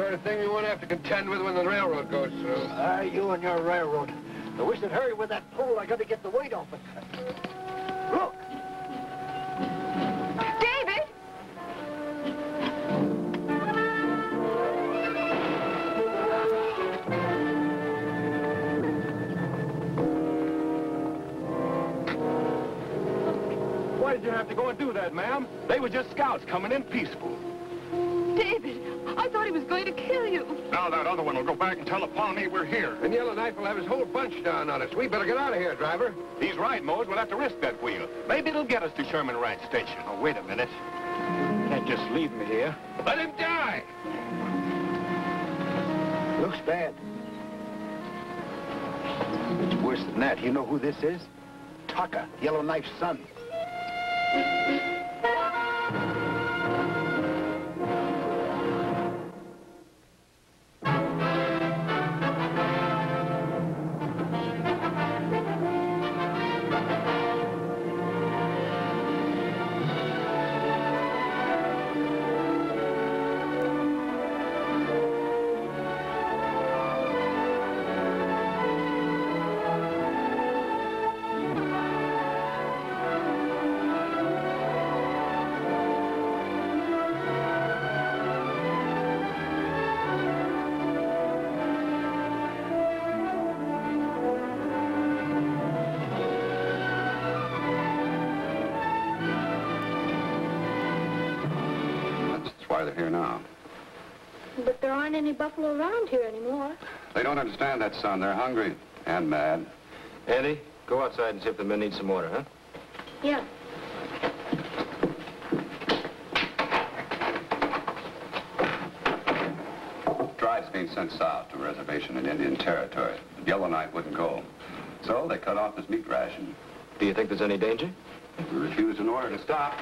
sort of thing we won't have to contend with when the railroad goes through. You and your railroad. I wish they'd hurry with that pole. I got to get the weight off it. Look! David! Why did you have to go and do that, ma'am? They were just scouts coming in peaceful. David, I thought he was going to kill you. Now that other one will go back and tell the Pawnee we're here. And Yellowknife will have his whole bunch down on us. We better get out of here, driver. He's right, Mose. We'll have to risk that wheel. Maybe it'll get us to Sherman Ranch Station. Oh, wait a minute. Can't just leave me here. Let him die! Looks bad. It's worse than that. You know who this is? Tucker, Yellowknife's son. Why they're here now. But there aren't any buffalo around here anymore. They don't understand that, son. They're hungry and mad. Andy, go outside and see if the men need some water, huh? Yeah. Tribe's being sent south to a reservation in Indian Territory. But Yellowknife wouldn't go. So they cut off his meat ration. Do you think there's any danger? We refused an order to stop.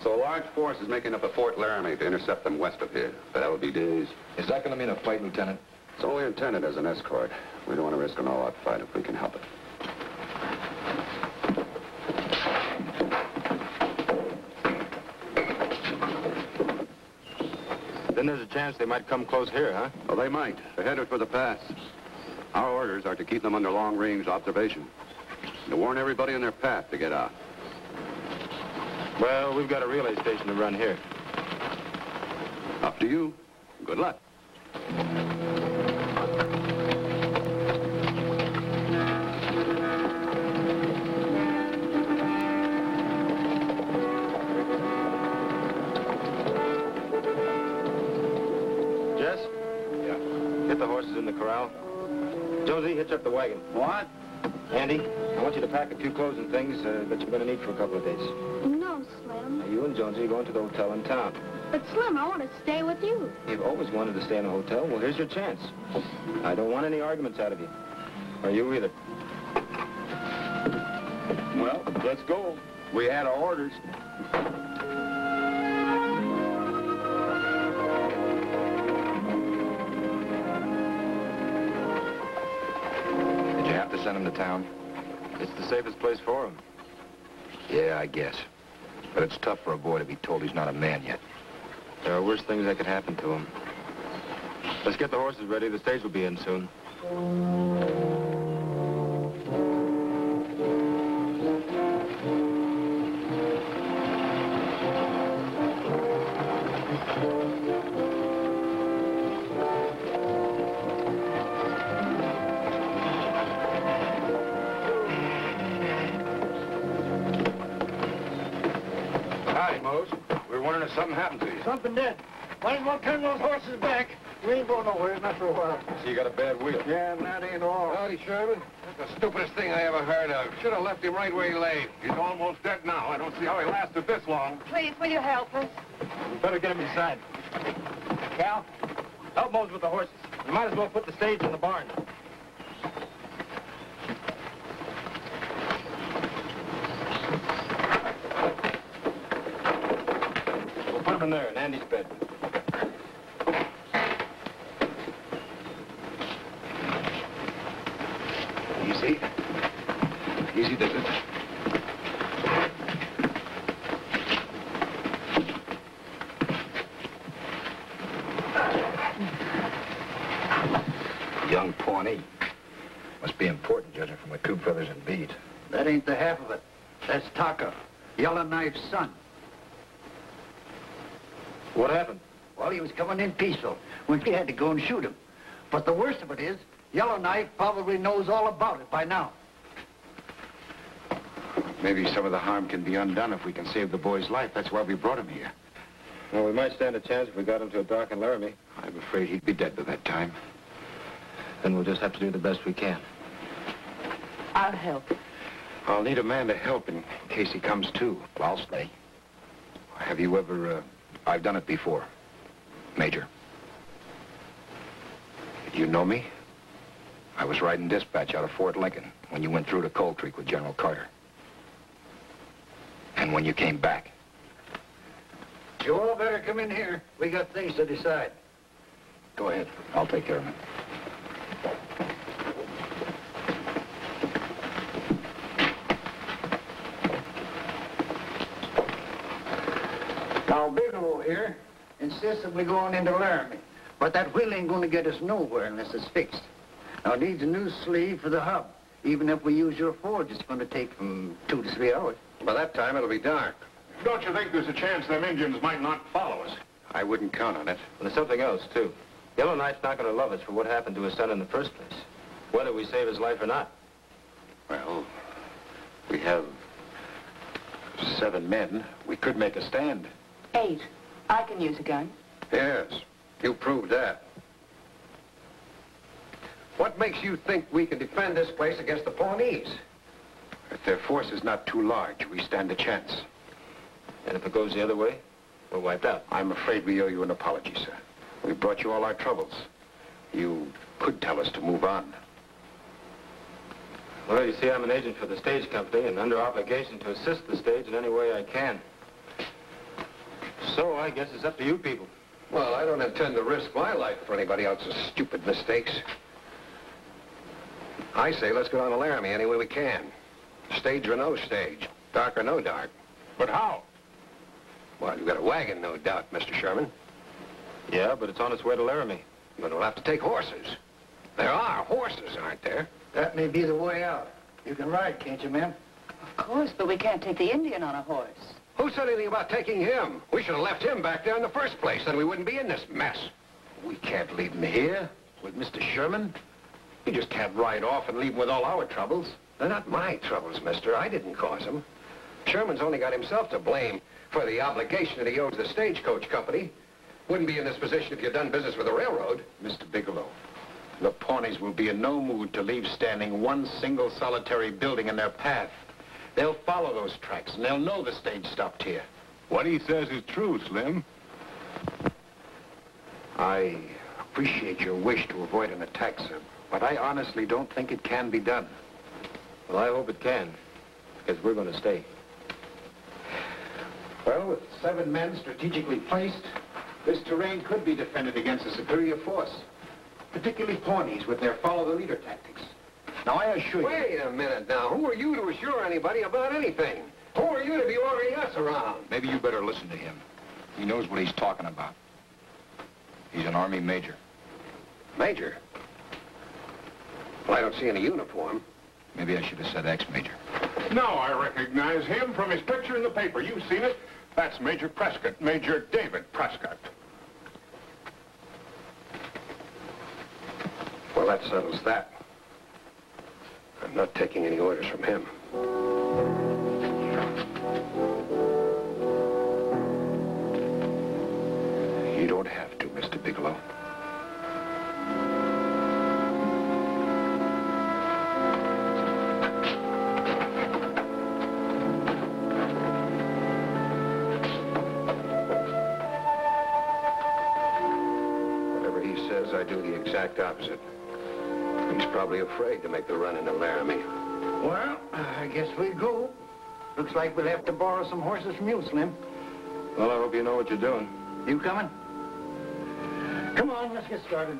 So a large force is making up at Fort Laramie to intercept them west of here. But that will be days. Is that going to mean a fight, Lieutenant? It's only intended as an escort. We don't want to risk an all-out fight if we can help it. Then there's a chance they might come close here, huh? Well, they might. They're headed for the pass. Our orders are to keep them under long-range observation. To warn everybody in their path to get out. Well, we've got a relay station to run here. Up to you. Good luck. Jess? Yeah. Get the horses in the corral. Josie, hitch up the wagon. What? Andy, I want you to pack a few clothes and things that you're going to need for a couple of days. No, Slim. Now, you and Jonesy are going to the hotel in town. But, Slim, I want to stay with you. You've always wanted to stay in a hotel. Well, here's your chance. I don't want any arguments out of you. Or you either. Well, let's go. We had our orders. Did you have to send him to town? It's the safest place for him. Yeah, I guess. But it's tough for a boy to be told he's not a man yet. There are worse things that could happen to him. Let's get the horses ready. The stage will be in soon. Hi, Mose. We were wondering if something happened to you. Something did. Might as well turn those horses back. We ain't going nowhere, not for a while. So you got a bad wheel. Yeah, and that ain't all. Howdy, Sherman. That's the stupidest thing I ever heard of. Should have left him right where he lay. He's almost dead now. I don't see how he lasted this long. Please, will you help us? We better get him inside. Cal, help Mose with the horses. We might as well put the stage in the barn. We'll put him in there, in Andy's bed. Easy. Easy does it. feathers and beat. That ain't the half of it. That's Taka, Yellowknife's son. What happened? Well, he was coming in peaceful when we had to go and shoot him. But the worst of it is, Yellowknife probably knows all about it by now. Maybe some of the harm can be undone if we can save the boy's life. That's why we brought him here. Well, we might stand a chance if we got him to a dock in Laramie. I'm afraid he'd be dead by that time. Then we'll just have to do the best we can. I'll help. I'll need a man to help in case he comes to. Well, I'll stay. Have you ever, I've done it before, Major. You know me? I was riding dispatch out of Fort Lincoln when you went through to Cold Creek with General Carter. And when you came back. You all better come in here. We got things to decide. Go ahead. I'll take care of it. Now, Bigelow here insists that we go on into Laramie. But that wheel ain't going to get us nowhere unless it's fixed. Now, it needs a new sleeve for the hub. Even if we use your forge, it's going to take from 2 to 3 hours. By that time, it'll be dark. Don't you think there's a chance them Indians might not follow us? I wouldn't count on it. And there's something else, too. Yellowknife's not going to love us for what happened to his son in the first place, whether we save his life or not. Well, we have 7 men. We could make a stand. 8. I can use a gun. Yes, you proved that. What makes you think we can defend this place against the Pawnees? If their force is not too large, we stand a chance. And if it goes the other way, we're wiped out. I'm afraid we owe you an apology, sir. We brought you all our troubles. You could tell us to move on. Well, you see, I'm an agent for the stage company and under obligation to assist the stage in any way I can. So I guess it's up to you people. Well, I don't intend to risk my life for anybody else's stupid mistakes. I say let's go down to Laramie any way we can. Stage or no stage. Dark or no dark. But how? Well, you've got a wagon, no doubt, Mr. Sherman. Yeah, but it's on its way to Laramie. But we'll have to take horses. There are horses, aren't there? That may be the way out. You can ride, can't you, ma'am? Of course, but we can't take the Indian on a horse. Who said anything about taking him? We should have left him back there in the first place, then we wouldn't be in this mess. We can't leave him here with Mr. Sherman. You just can't ride off and leave him with all our troubles. They're not my troubles, mister. I didn't cause them. Sherman's only got himself to blame for the obligation that he owes the stagecoach company. Wouldn't be in this position if you'd done business with the railroad. Mr. Bigelow, the Pawnees will be in no mood to leave standing one single solitary building in their path. They'll follow those tracks, and they'll know the stage stopped here. What he says is true, Slim. I appreciate your wish to avoid an attack, sir, but I honestly don't think it can be done. Well, I hope it can, because we're going to stay. Well, with 7 men strategically placed, this terrain could be defended against a superior force, particularly Pawnees with their follow-the-leader tactics. Now, I assure you... Wait a minute now. Who are you to assure anybody about anything? Who are you to be ordering us around? Maybe you better listen to him. He knows what he's talking about. He's an Army major. Major? Well, I don't see any uniform. Maybe I should have said ex-major. Now I recognize him from his picture in the paper. You've seen it. That's Major Prescott, Major David Prescott. Well, that settles that. I'm not taking any orders from him. You don't have to, Mr. Bigelow. Whatever he says, I do the exact opposite. He's probably afraid to make the run into Laramie. Well, I guess we'll go. Looks like we'll have to borrow some horses from you, Slim. Well, I hope you know what you're doing. You coming? Come on, let's get started.